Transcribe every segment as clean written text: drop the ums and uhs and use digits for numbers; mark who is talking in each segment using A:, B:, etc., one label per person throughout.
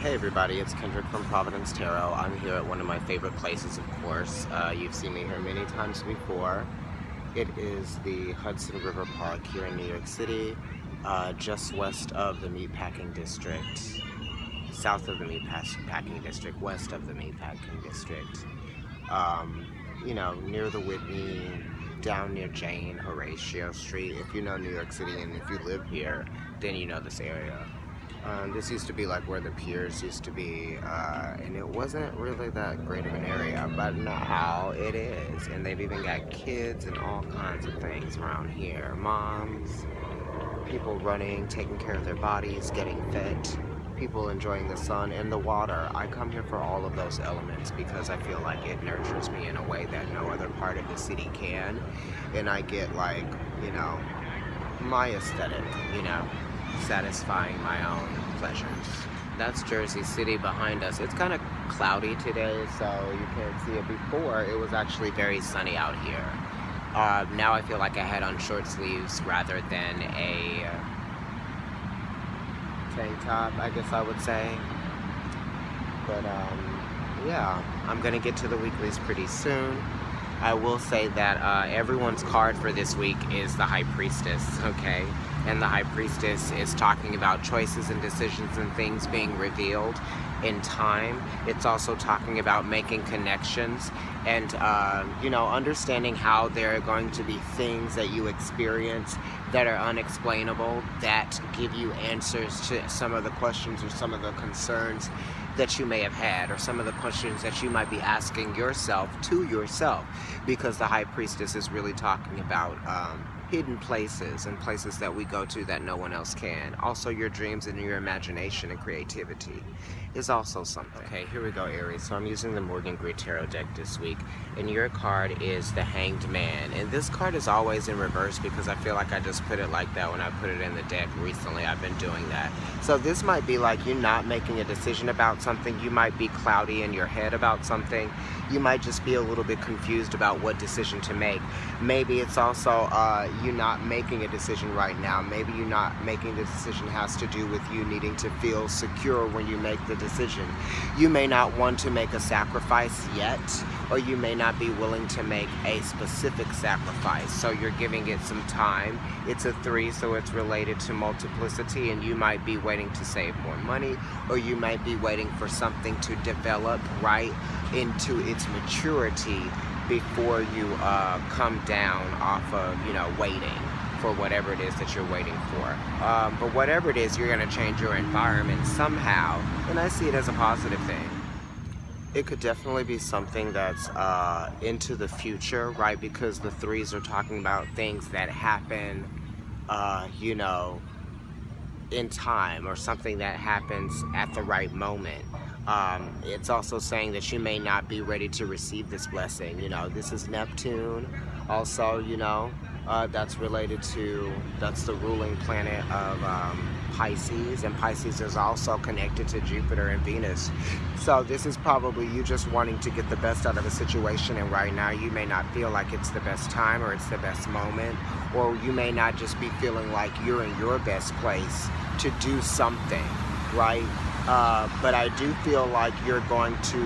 A: Hey everybody, it's Kendrick from Providence Tarot. I'm here at one of my favorite places, of course. You've seen me here many times before. It is the Hudson River Park here in New York City, just west of the Meatpacking District, south of the Meatpacking District, west of the Meatpacking District. Near the Whitney, down near Jane, Horatio Street. If you know New York City and if you live here, then you know this area. This used to be like where the piers used to be, and it wasn't really that great of an area, but now it is. And they've even got kids and all kinds of things around here. Moms, people running, taking care of their bodies, getting fit, people enjoying the sun and the water. I come here for all of those elements because I feel like it nurtures me in a way that no other part of the city can. And I get like, my aesthetic, satisfying my own pleasures. That's Jersey City behind us. It's kind of cloudy today, so you can't see it. Before, it was actually very sunny out here. Now I feel like I had on short sleeves rather than a tank top, I guess I would say. But yeah, I'm gonna get to the weeklies pretty soon. I will say that everyone's card for this week is the High Priestess, okay? And the High Priestess is talking about choices and decisions and things being revealed in time. It's also talking about making connections and, understanding how there are going to be things that you experience that are unexplainable that give you answers to some of the questions or some of the concerns that you may have had, or some of the questions that you might be asking yourself to yourself, because the High Priestess is really talking about hidden places and places that we go to that no one else can. Also, your dreams and your imagination and creativity is also something. Okay, here we go, Aries. So I'm using the Morgan Grid Tarot deck this week, and your card is the Hanged Man. And this card is always in reverse because I feel like I just put it like that when I put it in the deck recently. I've been doing that. So this might be like you not making a decision about something. You might be cloudy in your head about something. You might just be a little bit confused about what decision to make. Maybe it's also you not making a decision right now. Maybe you not making the decision has to do with you needing to feel secure when you make the decision. You may not want to make a sacrifice yet, or you may not be willing to make a specific sacrifice. So you're giving it some time. It's a 3, so it's related to multiplicity, and you might be waiting to save more money, or you might be waiting for something to develop right into its maturity before you come down off of, waiting for whatever it is that you're waiting for. But whatever it is, you're going to change your environment somehow, and I see it as a positive thing. It could definitely be something that's into the future, right? Because the 3s are talking about things that happen, in time, or something that happens at the right moment. It's also saying that you may not be ready to receive this blessing. This is Neptune. Also, that's related to, that's the ruling planet of Pisces, and Pisces is also connected to Jupiter and Venus. So this is probably you just wanting to get the best out of a situation, and right now you may not feel like it's the best time or it's the best moment, or you may not just be feeling like you're in your best place to do something, right? But I do feel like you're going to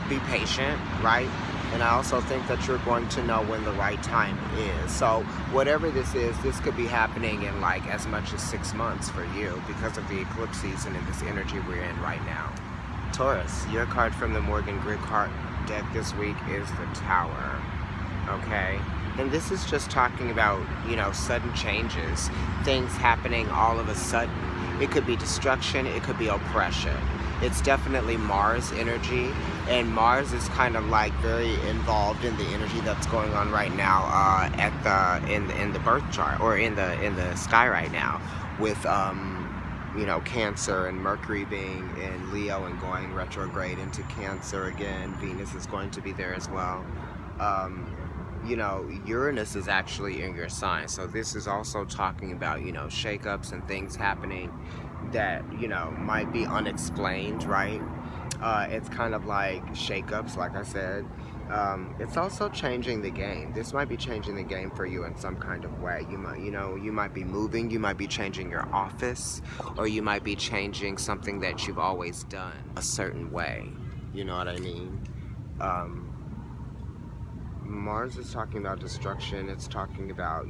A: be patient, right? And I also think that you're going to know when the right time is. So whatever this is, this could be happening in like as much as 6 months for you because of the eclipse season and this energy we're in right now. Taurus, your card from the Morgan Grid card deck this week is the Tower, okay? And this is just talking about, sudden changes, things happening all of a sudden. It could be destruction, it could be oppression. It's definitely Mars energy, and Mars is kind of like very involved in the energy that's going on right now in the birth chart, or in the sky right now, with Cancer and Mercury being in Leo and going retrograde into Cancer again. Venus is going to be there as well. Uranus is actually in your sign, so this is also talking about shakeups and things happening that might be unexplained, right? It's kind of like shakeups, like I said. It's also changing the game. This might be changing the game for you in some kind of way. You might be moving, you might be changing your office, or you might be changing something that you've always done a certain way. You know what I mean? Mars is talking about destruction. It's talking about,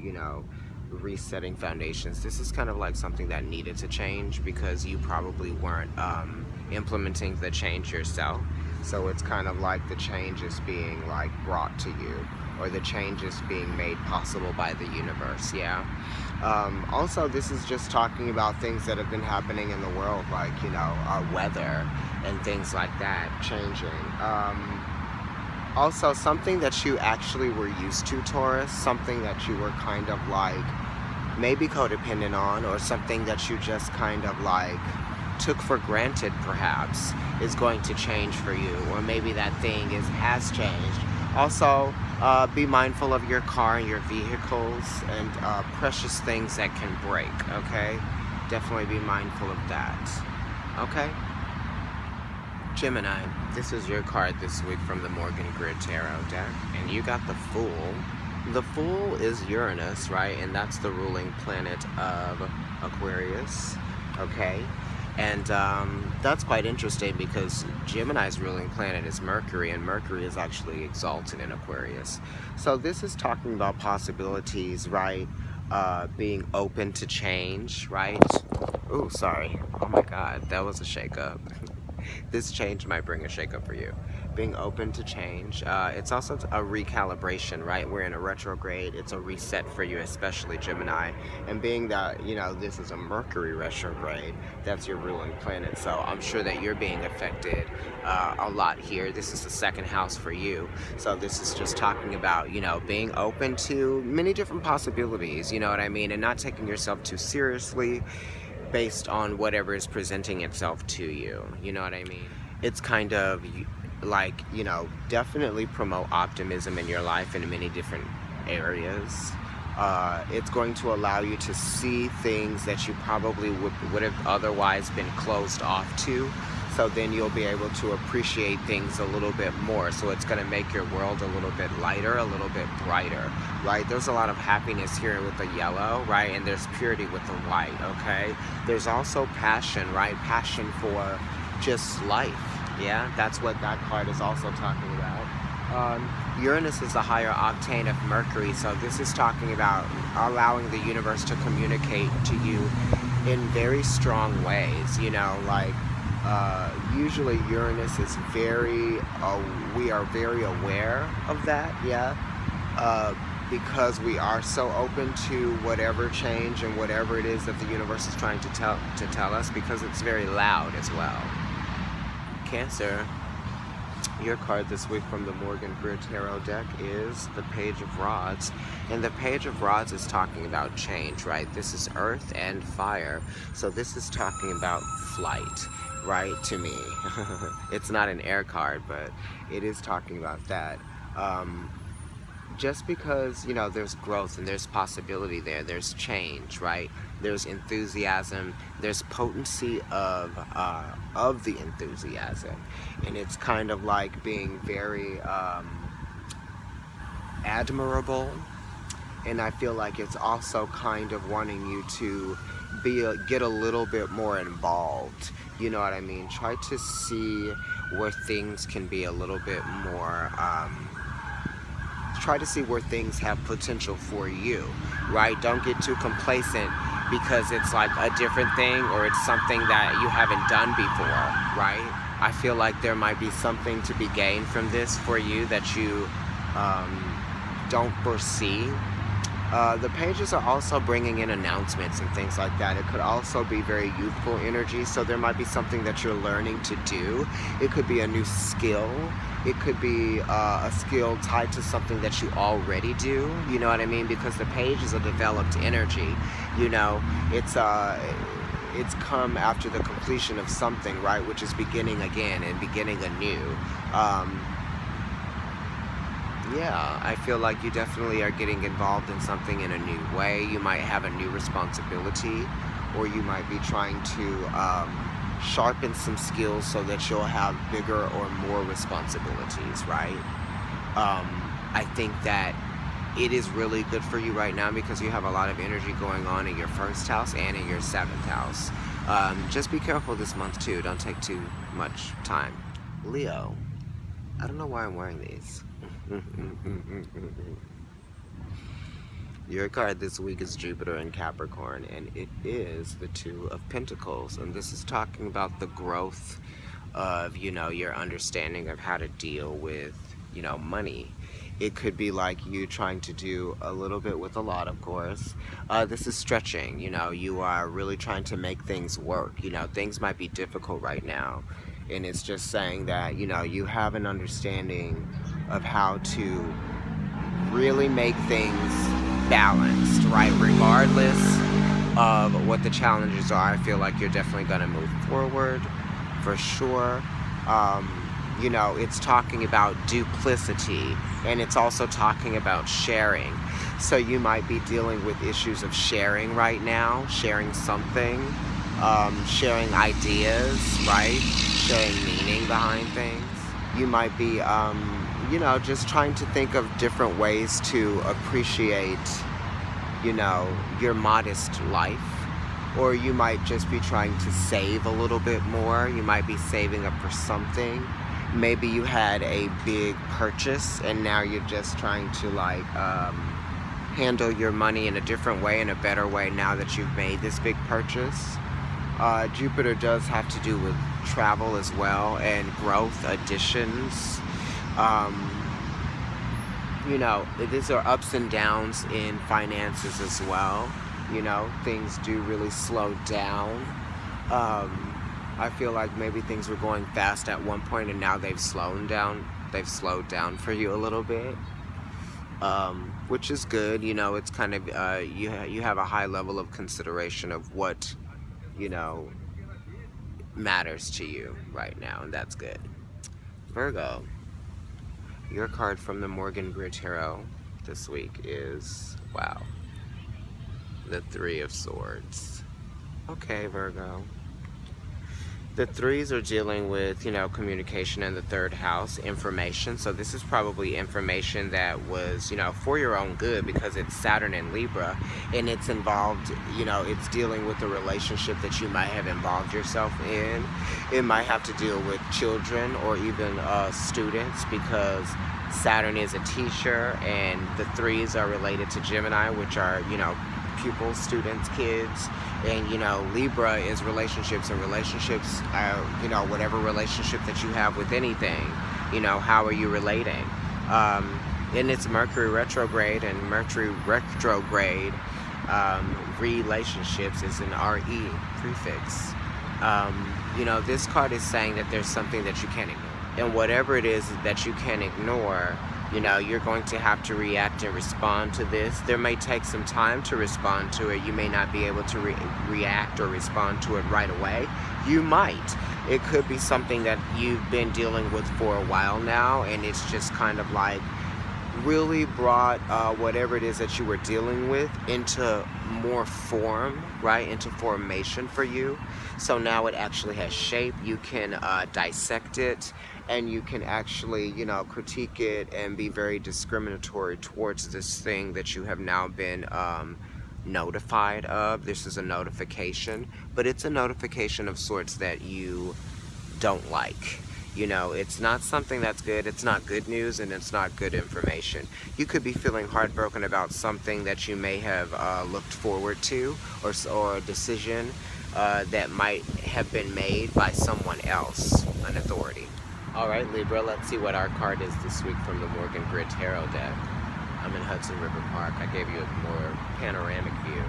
A: resetting foundations. This is kind of like something that needed to change because you probably weren't implementing the change yourself. So it's kind of like the change is being like brought to you, or the change is being made possible by the universe. Yeah. Also, this is just talking about things that have been happening in the world, like weather and things like that changing. Also, something that you actually were used to, Taurus, something that you were kind of like maybe codependent on, or something that you just kind of like took for granted perhaps, is going to change for you, or maybe that thing has changed. Also, be mindful of your car and your vehicles and precious things that can break, okay? Definitely be mindful of that, okay? Gemini, this is your card this week from the Morgan Grid Tarot deck, and you got the Fool. The Fool is Uranus, right? And that's the ruling planet of Aquarius, okay? And that's quite interesting because Gemini's ruling planet is Mercury, and Mercury is actually exalted in Aquarius. So this is talking about possibilities, right? Being open to change, right? Oh, sorry. Oh my God, that was a shakeup. This change might bring a shakeup for you. Being open to change. It's also a recalibration, right? We're in a retrograde. It's a reset for you, especially Gemini. And being that, this is a Mercury retrograde, that's your ruling planet. So I'm sure that you're being affected a lot here. This is the second house for you. So this is just talking about, being open to many different possibilities, you know what I mean? And not taking yourself too seriously based on whatever is presenting itself to you. You know what I mean? It's kind of like, definitely promote optimism in your life in many different areas. It's going to allow you to see things that you probably would have otherwise been closed off to. So then you'll be able to appreciate things a little bit more. So it's going to make your world a little bit lighter, a little bit brighter, right? There's a lot of happiness here with the yellow, right? And there's purity with the white, okay? There's also passion, right? Passion for just life, yeah? That's what that card is also talking about. Uranus is the higher octane of Mercury, so this is talking about allowing the universe to communicate to you in very strong ways, usually Uranus is we are very aware of that, yeah, because we are so open to whatever change and whatever it is that the universe is trying to tell us, because it's very loud as well. Cancer, your card this week from the Morgan Grid Tarot deck is the Page of Rods, and the Page of Rods is talking about change, right? This is earth and fire, so this is talking about flight, right, to me. It's not an air card, but it is talking about that. Just because, there's growth and there's possibility there, there's change, right? There's enthusiasm, there's potency of the enthusiasm. And it's kind of like being very admirable. And I feel like it's also kind of wanting you to get a little bit more involved. You know what I mean? Try to see where things can be a little bit more, try to see where things have potential for you, right? Don't get too complacent because it's like a different thing or it's something that you haven't done before, right? I feel like there might be something to be gained from this for you that you don't foresee. The pages are also bringing in announcements and things like that. It could also be very youthful energy, so there might be something that you're learning to do. It could be a new skill. It could be a skill tied to something that you already do, you know what I mean? Because the page is a developed energy, it's come after the completion of something, right? Which is beginning again and beginning anew. Yeah, I feel like you definitely are getting involved in something in a new way. You might have a new responsibility, or you might be trying to sharpen some skills so that you'll have bigger or more responsibilities, right? I think that it is really good for you right now because you have a lot of energy going on in your first house and in your seventh house. Just be careful this month too. Don't take too much time. Leo, I don't know why I'm wearing these. Your card this week is Jupiter in Capricorn, and it is the Two of Pentacles. And this is talking about the growth of, you know, your understanding of how to deal with, you know, money. It could be like you trying to do a little bit with a lot, of course. This is stretching, you know, you are really trying to make things work. You know, things might be difficult right now. And it's just saying that, you know, you have an understanding of how to really make things balanced, right? Regardless of what the challenges are, I feel like you're definitely going to move forward for sure. You know, it's talking about duplicity, and it's also talking about sharing. So you might be dealing with issues of sharing right now, sharing something, sharing ideas, right? Sharing meaning behind things. You might be, you know, just trying to think of different ways to appreciate, you know, your modest life. Or you might just be trying to save a little bit more. You might be saving up for something. Maybe you had a big purchase and now you're just trying to like handle your money in a different way, in a better way now that you've made this big purchase. Jupiter does have to do with travel as well, and growth, additions. You know, these are ups and downs in finances as well. You know, things do really slow down. I feel like maybe things were going fast at one point and now they've slowed down. They've slowed down for you a little bit, which is good. You know, it's kind of, you have a high level of consideration of what, you know, matters to you right now, and that's good. Virgo, your card from the Morgan Grid Tarot this week is, wow, the Three of Swords. Okay, Virgo. The threes are dealing with, you know, communication in the third house, information. So this is probably information that was, you know, for your own good because it's Saturn in Libra, and it's involved, you know, it's dealing with a relationship that you might have involved yourself in. It might have to deal with children or even students, because Saturn is a teacher and the threes are related to Gemini, which are, you know, pupils, students, kids. And, you know, Libra is relationships, and relationships, you know, whatever relationship that you have with anything, you know, how are you relating? And it's Mercury retrograde, and Mercury retrograde relationships is an RE prefix. You know, this card is saying that there's something that you can't ignore. And whatever it is that you can ignore, you know, you're going to have to react and respond to this. There may take some time to respond to it. You may not be able to react or respond to it right away. You might. It could be something that you've been dealing with for a while now, and it's just kind of like really brought whatever it is that you were dealing with into more form, right? Into formation for you. So now it actually has shape. You can dissect it, and you can actually, you know, critique it and be very discriminatory towards this thing that you have now been notified of. This is a notification, but it's a notification of sorts that you don't like. You know, it's not something that's good. It's not good news, and it's not good information. You could be feeling heartbroken about something that you may have looked forward to, or a decision that might have been made by someone else, an authority. All right, Libra, let's see what our card is this week from the Morgan Grid Tarot deck. I'm in Hudson River Park. I gave you a more panoramic view.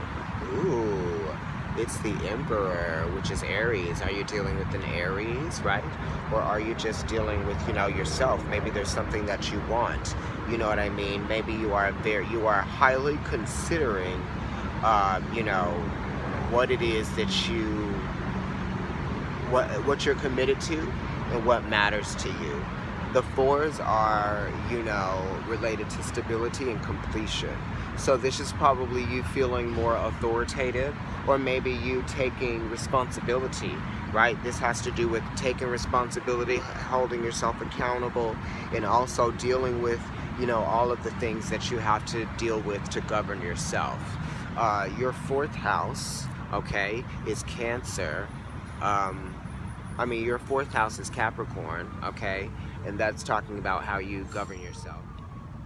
A: Ooh, it's the Emperor, which is Aries. Are you dealing with an Aries, right? Or are you just dealing with, you know, yourself? Maybe there's something that you want. You know what I mean? Maybe you are highly considering, you know, what it is that you, what you're committed to, and what matters to you. The fours are, you know, related to stability and completion. So this is probably you feeling more authoritative, or maybe you taking responsibility right? This has to do with taking responsibility, holding yourself accountable, and also dealing with, you know, all of the things that you have to deal with to govern yourself. Your 4th house, okay, is Cancer. Your 4th house is Capricorn, okay, and that's talking about how you govern yourself.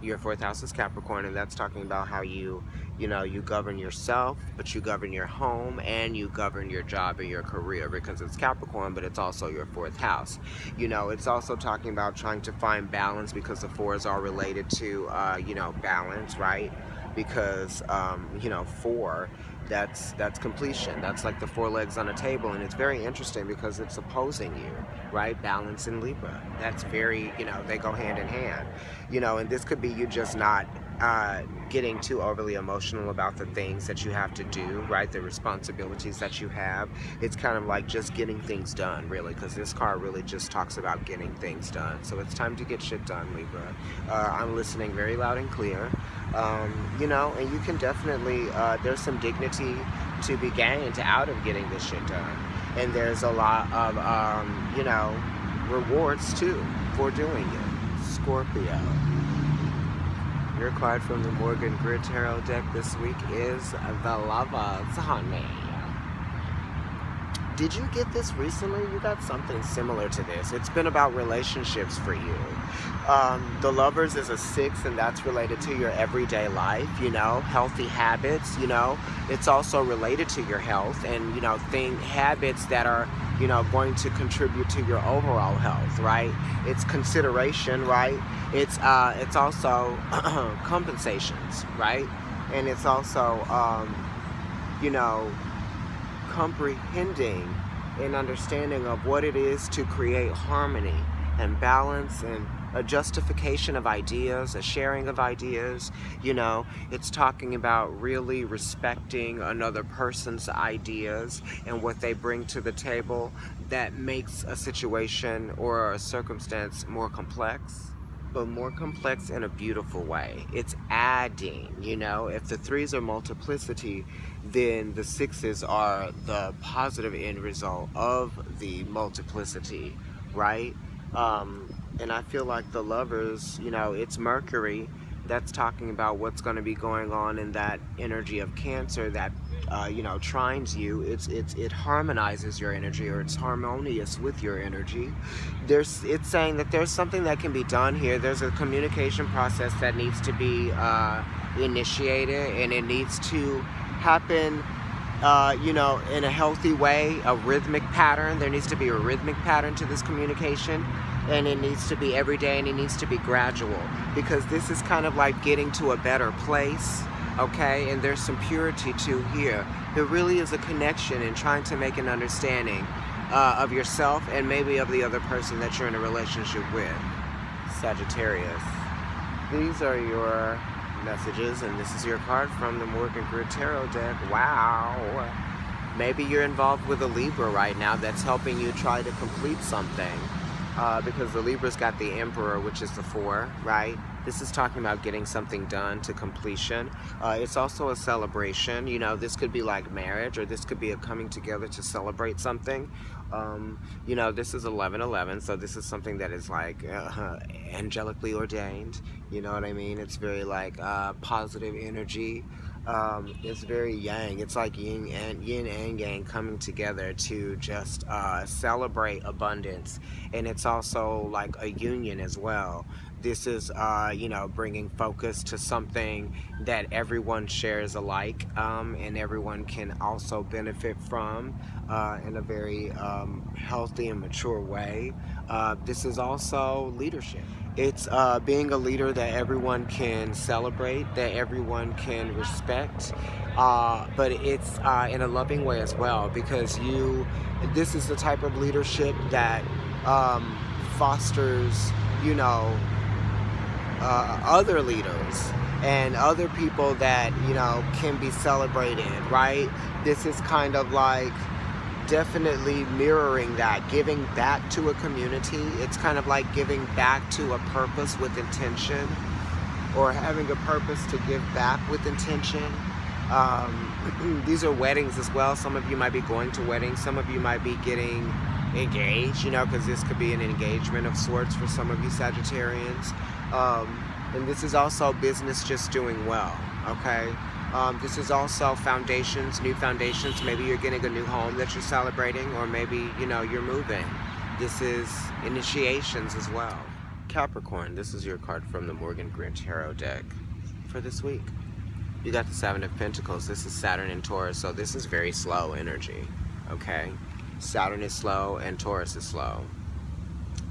A: Your 4th house is Capricorn, and that's talking about how you govern yourself, but you govern your home, and you govern your job and your career, because it's Capricorn, but it's also your 4th house. You know, it's also talking about trying to find balance, because the 4s are related to, balance, right? Because, 4, that's completion. That's like the 4 legs on a table, and it's very interesting because it's opposing you, right? Balance and Libra. That's very, they go hand in hand. And this could be you just not getting too overly emotional about the things that you have to do, right? The responsibilities that you have. It's kind of like just getting things done, really, because this card really just talks about getting things done. So it's time to get shit done, Libra. I'm listening very loud and clear. And you can definitely, there's some dignity to be gained out of getting this shit done. And there's a lot of, rewards too for doing it. Scorpio. Your card from the Morgan Grid Tarot deck this week is the Lovers, honey. Did you get this recently? You got something similar to this. It's been about relationships for you. The Lovers is a 6, and that's related to your everyday life, healthy habits, It's also related to your health and, habits that are, going to contribute to your overall health, right? It's consideration, right? It's also compensations, right? And it's also, comprehending and understanding of what it is to create harmony and balance and a justification of ideas, a sharing of ideas. It's talking about really respecting another person's ideas and what they bring to the table that makes a situation or a circumstance more complex, but more complex in a beautiful way. It's adding, if the 3s are multiplicity, then the 6s are the positive end result of the multiplicity, right? And I feel like the Lovers, it's Mercury. That's talking about what's going to be going on in that energy of Cancer that, trines you. It harmonizes your energy, or it's harmonious with your energy. It's saying that there's something that can be done here. There's a communication process that needs to be initiated, and it needs to happen, in a healthy way, a rhythmic pattern. There needs to be a rhythmic pattern to this communication. And it needs to be every day, and it needs to be gradual, because this is kind of like getting to a better place, okay? And there's some purity too here. There really is a connection in trying to make an understanding of yourself and maybe of the other person that you're in a relationship with. Sagittarius. These are your messages, and this is your card from the Morgan Grid Tarot deck. Wow. Maybe you're involved with a Libra right now that's helping you try to complete something. Because the Libra's got the Emperor, which is the 4, right? This is talking about getting something done to completion. It's also a celebration. This could be like marriage, or this could be a coming together to celebrate something. This is 11/11, so this is something that is like angelically ordained. You know what I mean? It's very like positive energy. It's very yang. It's like yin and yang coming together to just celebrate abundance, and it's also like a union as well. This is bringing focus to something that everyone shares alike, and everyone can also benefit from in a very healthy and mature way. This is also leadership. It's being a leader that everyone can celebrate, that everyone can respect, but it's in a loving way as well, because this is the type of leadership that fosters, other leaders and other people that, can be celebrated, right? This is kind of like definitely mirroring that, giving back to a community. It's kind of like giving back to a purpose with intention, or having a purpose to give back with intention. These are weddings as well. Some of you might be going to weddings. Some of you might be getting engaged, you know, because this could be an engagement of sorts for some of you Sagittarians. And this is also business just doing well, okay? This is also foundations, new foundations. Maybe you're getting a new home that you're celebrating, or maybe, you know, you're moving. This is initiations as well. Capricorn, this is your card from the Morgan Grant Tarot deck for this week. You got the Seven of Pentacles. This is Saturn and Taurus, so this is very slow energy, okay? Saturn is slow and Taurus is slow.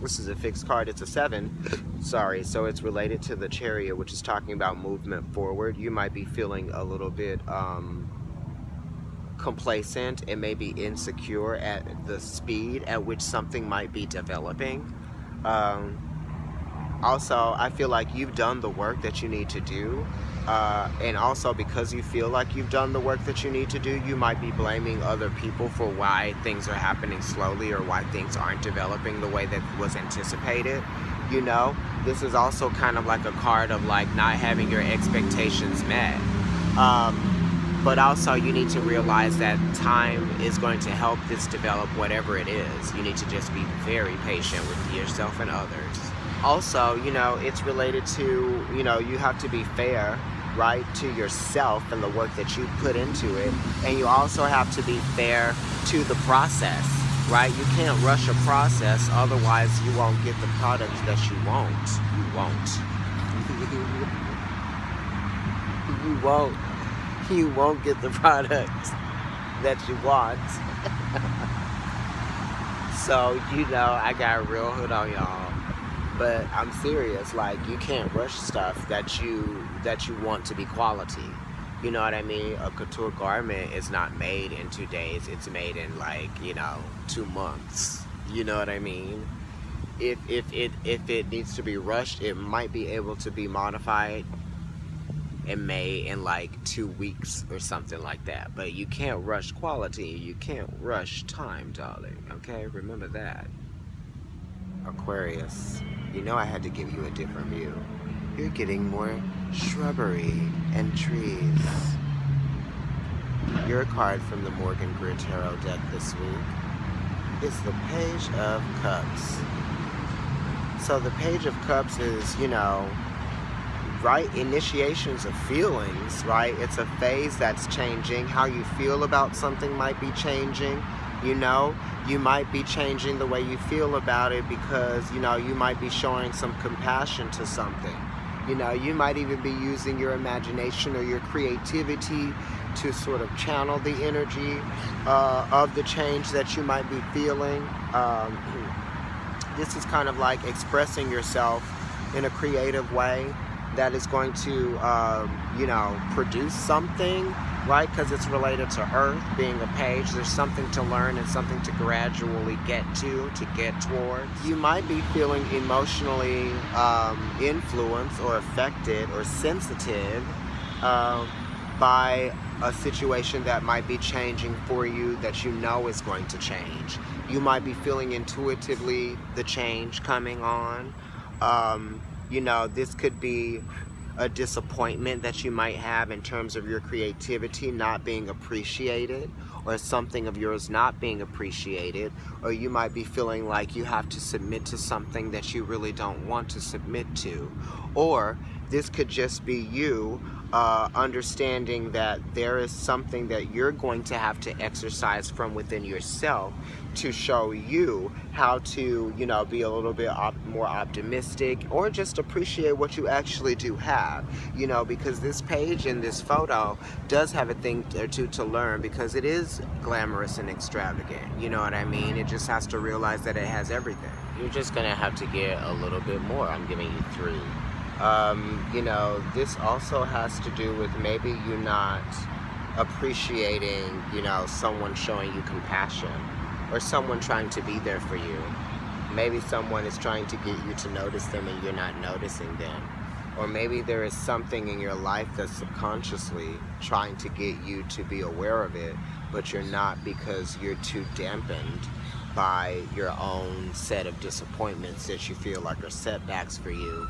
A: This is a fixed card. It's a 7. Sorry, so it's related to the Chariot, which is talking about movement forward. You might be feeling a little bit complacent and maybe insecure at the speed at which something might be developing. Also, I feel like you've done the work that you need to do. And also because you feel like you've done the work that you need to do, you might be blaming other people for why things are happening slowly or why things aren't developing the way that was anticipated. You know, this is also kind of like a card of like not having your expectations met. But also you need to realize that time is going to help this develop, whatever it is. You need to just be very patient with yourself and others. Also, you know, it's related to, you know, you have to be fair, right, to yourself and the work that you put into it. And you also have to be fair to the process, right? You can't rush a process, otherwise you won't get the product that you want. You won't. You won't get the product that you want. So, you know, I got real hood on y'all. But I'm serious, like, you can't rush stuff that you want to be quality. You know what I mean? A couture garment is not made in 2 days. It's made in, like, you know, 2 months. You know what I mean? If it needs to be rushed, it might be able to be modified and made in like 2 weeks or something like that. But you can't rush quality. You can't rush time, darling. Okay? Remember that. Aquarius, you know I had to give you a different view. You're getting more shrubbery and trees. Your card from the Morgan Grant Tarot deck this week is the Page of Cups. So the Page of Cups is, you know, right, initiations of feelings, right? It's a phase that's changing. How you feel about something might be changing, you know? You might be changing the way you feel about it because, you know, you might be showing some compassion to something. You know, you might even be using your imagination or your creativity to sort of channel the energy of the change that you might be feeling. This is kind of like expressing yourself in a creative way that is going to, you know, produce something, right? Because it's related to Earth, being a page. There's something to learn and something to gradually get to get towards. You might be feeling emotionally influenced or affected or sensitive by a situation that might be changing for you that you know is going to change. You might be feeling intuitively the change coming on. You know, this could be a disappointment that you might have in terms of your creativity not being appreciated, or something of yours not being appreciated, or you might be feeling like you have to submit to something that you really don't want to submit to. Or this could just be you understanding that there is something that you're going to have to exercise from within yourself to show you how to, you know, be a little bit more optimistic, or just appreciate what you actually do have, you know, because this page in this photo does have a thing or two to learn, because it is glamorous and extravagant, you know what I mean? It just has to realize that it has everything. You're just gonna have to get a little bit more. I'm giving you 3. You know, this also has to do with maybe you not appreciating, you know, someone showing you compassion, or someone trying to be there for you. Maybe someone is trying to get you to notice them and you're not noticing them. Or maybe there is something in your life that's subconsciously trying to get you to be aware of it, but you're not, because you're too dampened by your own set of disappointments that you feel like are setbacks for you,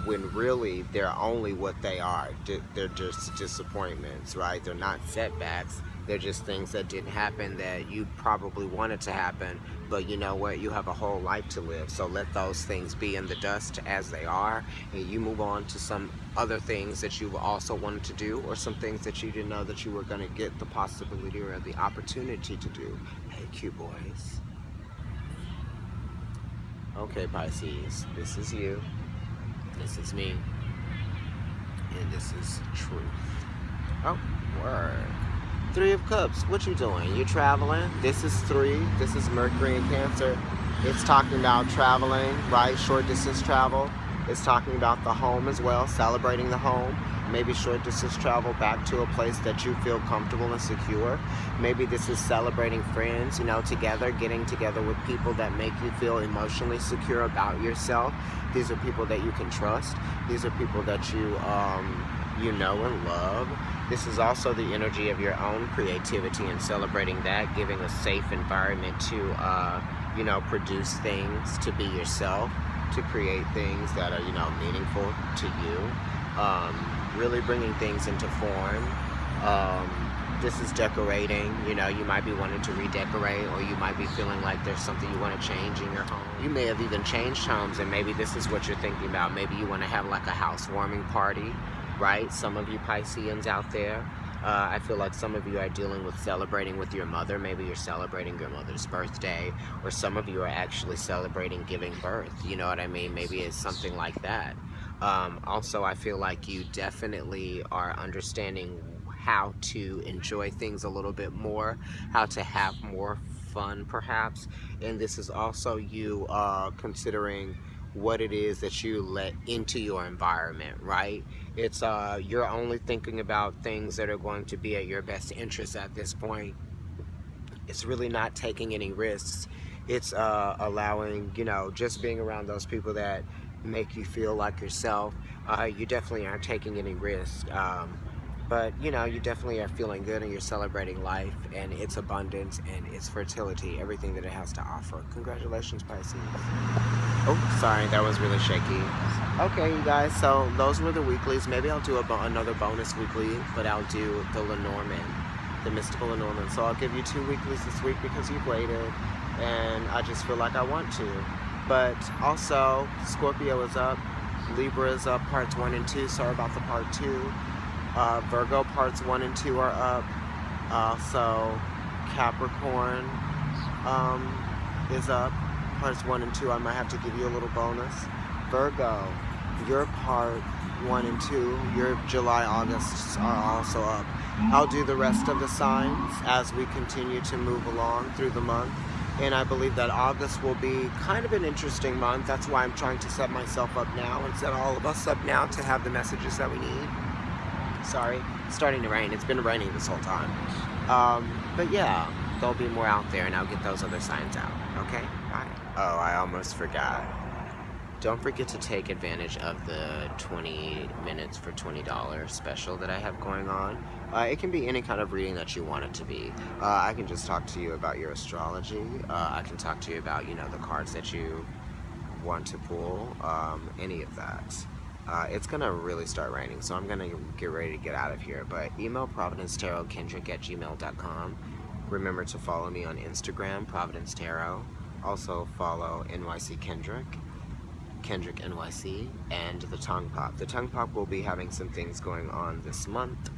A: when really they're only what they are. They're just disappointments, right? They're not setbacks. They're just things that didn't happen that you probably wanted to happen, but you know what? You have a whole life to live, so let those things be in the dust as they are, and you move on to some other things that you also wanted to do, or some things that you didn't know that you were going to get the possibility or the opportunity to do. Hey, cute boys. Okay, Pisces, this is you, this is me, and this is truth. Oh, word. Three of Cups, what you doing? You traveling? This is 3. This is Mercury and Cancer. It's talking about traveling, right? Short distance travel. It's talking about the home as well, celebrating the home. Maybe short distance travel back to a place that you feel comfortable and secure. Maybe this is celebrating friends, you know, together, getting together with people that make you feel emotionally secure about yourself. These are people that you can trust. These are people that you know and love. This is also the energy of your own creativity and celebrating that, giving a safe environment to, you know, produce things, to be yourself, to create things that are, you know, meaningful to you. Really bringing things into form. This is decorating. You know, you might be wanting to redecorate, or you might be feeling like there's something you want to change in your home. You may have even changed homes, and maybe this is what you're thinking about. Maybe you want to have like a housewarming party, right? Some of you Pisceans out there, I feel like some of you are dealing with celebrating with your mother. Maybe you're celebrating your mother's birthday, or some of you are actually celebrating giving birth. You know what I mean? Maybe it's something like that. Also, I feel like you definitely are understanding how to enjoy things a little bit more, how to have more fun perhaps, and this is also you considering what it is that you let into your environment, right? It's you're only thinking about things that are going to be at your best interest at this point. It's really not taking any risks. It's allowing, you know, just being around those people that make you feel like yourself. You definitely aren't taking any risks. But, you know, you definitely are feeling good, and you're celebrating life and its abundance and its fertility, everything that it has to offer. Congratulations, Pisces. Oh, sorry, that was really shaky. Okay, you guys, so those were the weeklies. Maybe I'll do another bonus weekly, but I'll do the Lenormand, the mystical Lenormand. So I'll give you 2 weeklies this week because you've waited, and I just feel like I want to. But also, Scorpio is up, Libra is up, parts 1 and 2. Sorry about the part 2. Virgo parts 1 and 2 are up. So Capricorn is up, parts 1 and 2. I might have to give you a little bonus. Virgo, your part 1 and 2, your July, August are also up. I'll do the rest of the signs as we continue to move along through the month. And I believe that August will be kind of an interesting month. That's why I'm trying to set myself up now and set all of us up now to have the messages that we need. Sorry, it's starting to rain. It's been raining this whole time. But yeah, there'll be more out there, and I'll get those other signs out. Okay? Bye. Oh, I almost forgot. Don't forget to take advantage of the 20 minutes for $20 special that I have going on. It can be any kind of reading that you want it to be. I can just talk to you about your astrology. I can talk to you about, you know, the cards that you want to pull, any of that. It's gonna really start raining, so I'm gonna get ready to get out of here. But email providencetarotkendrick@gmail.com. Remember to follow me on Instagram, Providence Tarot. Also follow NYC Kendrick NYC, and the Tongue Pop. The Tongue Pop will be having some things going on this month,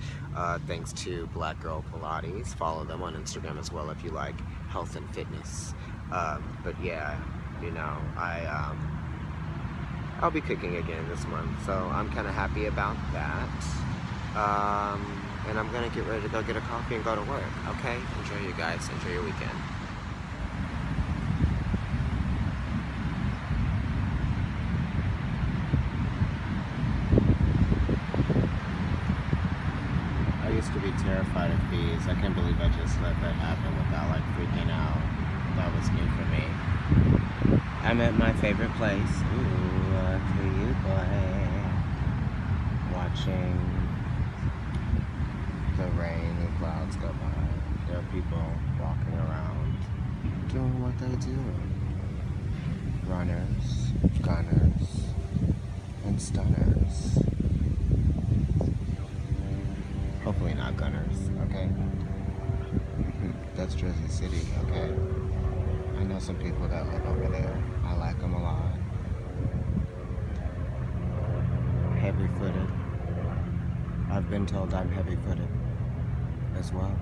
A: thanks to Black Girl Pilates. Follow them on Instagram as well if you like health and fitness. But yeah, you know, I'll be cooking again this month, so I'm kind of happy about that. And I'm gonna get ready to go get a coffee and go to work. Okay? Enjoy, you guys. Enjoy your weekend. I used to be terrified of bees. I can't believe I just let that happen without like freaking out. That was new for me. I'm at my favorite place. Ooh, a cute boy. Watching the rain and clouds go by. There are people walking around doing what they do. Runners, gunners, and stunners. Hopefully not gunners, okay? That's Jersey City, okay? I know some people that live over there. I like them a lot. Heavy-footed. I've been told I'm heavy-footed as well.